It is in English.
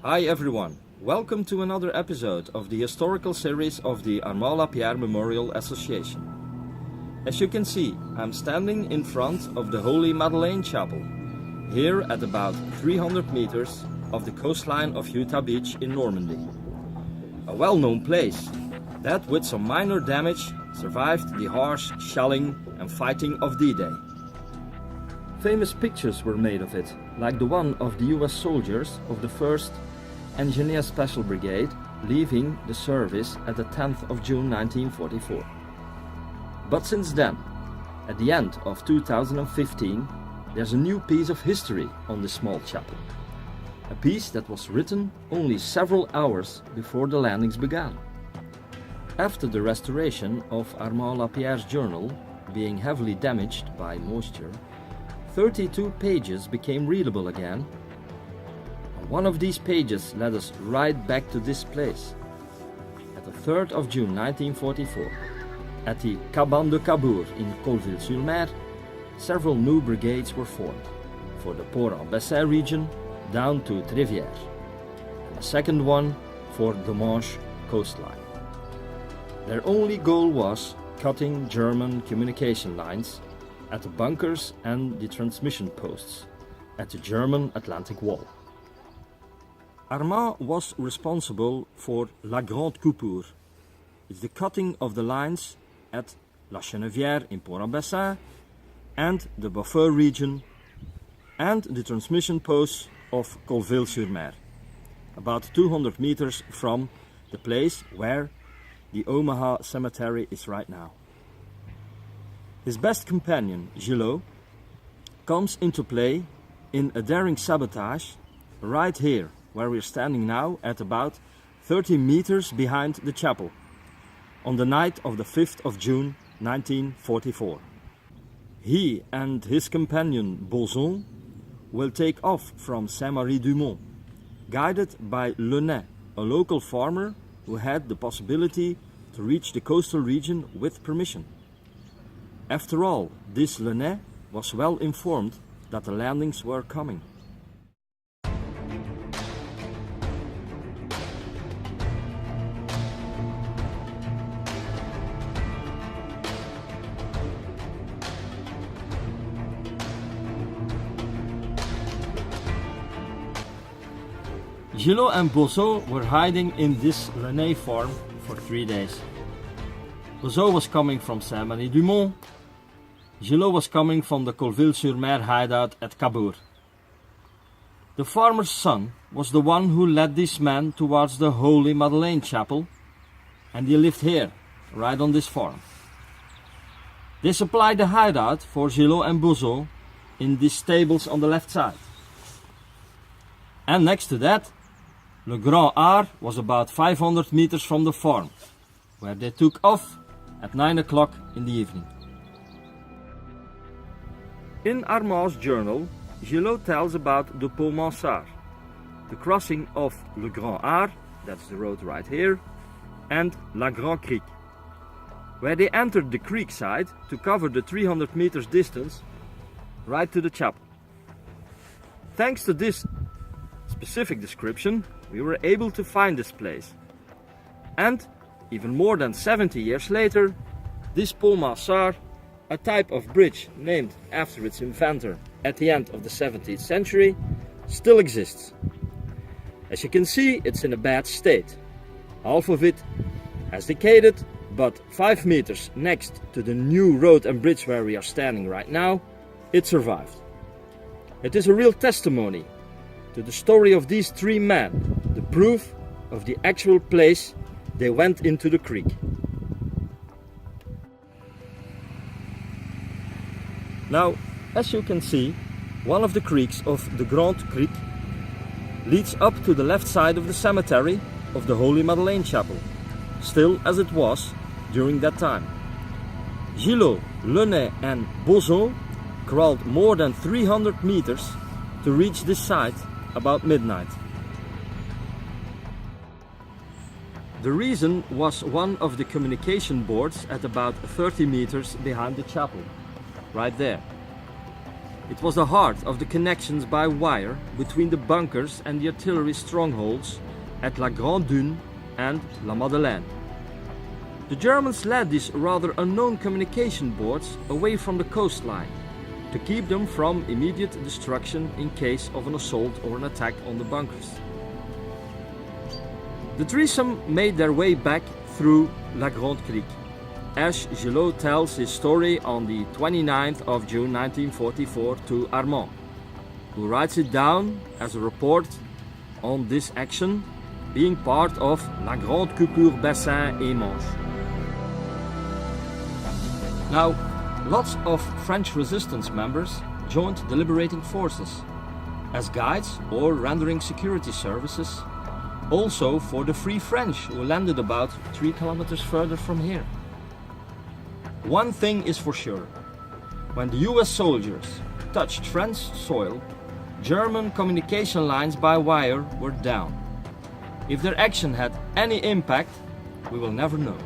Hi everyone, welcome to another episode of the historical series of the Armand-Lapierre Memorial Association. As you can see, I'm standing in front of the Holy Madeleine Chapel, here at about 300 meters of the coastline of Utah Beach in Normandy. A well-known place that, with some minor damage, survived the harsh shelling and fighting of D-Day. Famous pictures were made of it, like the one of the US soldiers of the 1st Engineer Special Brigade leaving the service at the 10th of June 1944. But since then, at the end of 2015, there's a new piece of history on this small chapel. A piece that was written only several hours before the landings began. After the restoration of Armand-Lapierre's journal being heavily damaged by moisture, 32 pages became readable again. One of these pages led us right back to this place. At the 3rd of June 1944, at the Cabane de Cabourg in Colville-sur-Mer, several new brigades were formed, for the Port-en-Bessin region down to Trévière, and a second one for the Manche coastline. Their only goal was cutting German communication lines at the bunkers and the transmission posts at the German Atlantic Wall. Armand was responsible for La Grande Coupure. It's the cutting of the lines at La Chenevière in Port-en-Bessin and the Buffer region and the transmission posts of Colville-sur-Mer, about 200 meters from the place where the Omaha Cemetery is right now. His best companion, Gillot, comes into play in a daring sabotage right here, where we're standing now at about 30 meters behind the chapel, on the night of the 5th of June 1944. He and his companion Boson will take off from Saint-Marie-du-Mont, guided by Le Nez, a local farmer who had the possibility to reach the coastal region with permission. After all, this Le Nez was well informed that the landings were coming. Gillot and Bozo were hiding in this Le Nez farm for 3 days. Bozo was coming from Saint-Marie-du-Mont. Gillot was coming from the Colville-sur-Mer hideout at Cabourg. The farmer's son was the one who led these men towards the Holy Madeleine Chapel, and he lived here, right on this farm. They supplied the hideout for Gillot and Bozo in these stables on the left side. And next to that, Le Grand Art was about 500 meters from the farm, where they took off at 9 o'clock in the evening. In Armand's journal, Gillot tells about the Pont Mansart, the crossing of Le Grand Art, that's the road right here, and La Grande Cric, where they entered the creek side to cover the 300 meters distance right to the chapel. Thanks to this specific description, we were able to find this place. And, even more than 70 years later, this Pont Mansart, a type of bridge named after its inventor at the end of the 17th century, still exists. As you can see, it's in a bad state. Half of it has decayed, but 5 meters next to the new road and bridge where we are standing right now, it survived. It is a real testimony to the story of these 3 men, the proof of the actual place they went into the creek. Now, as you can see, one of the creeks of the Grande Cric leads up to the left side of the cemetery of the Holy Madeleine Chapel, still as it was during that time. Gillot, Le Nez and Boson crawled more than 300 meters to reach this site about midnight. The reason was one of the communication boards at about 30 meters behind the chapel, right there. It was the heart of the connections by wire between the bunkers and the artillery strongholds at La Grande Dune and La Madeleine. The Germans led these rather unknown communication boards away from the coastline to keep them from immediate destruction in case of an assault or an attack on the bunkers. The threesome made their way back through La Grande CRIC, as Gillot tells his story on the 29th of June 1944 to Armand, who writes it down as a report on this action being part of La Grande Coupure Bassin et Manche. Now, lots of French resistance members joined the liberating forces as guides or rendering security services, also for the Free French who landed about 3 kilometers further from here. One thing is for sure: when the US soldiers touched French soil, German communication lines by wire were down. If their action had any impact, we will never know.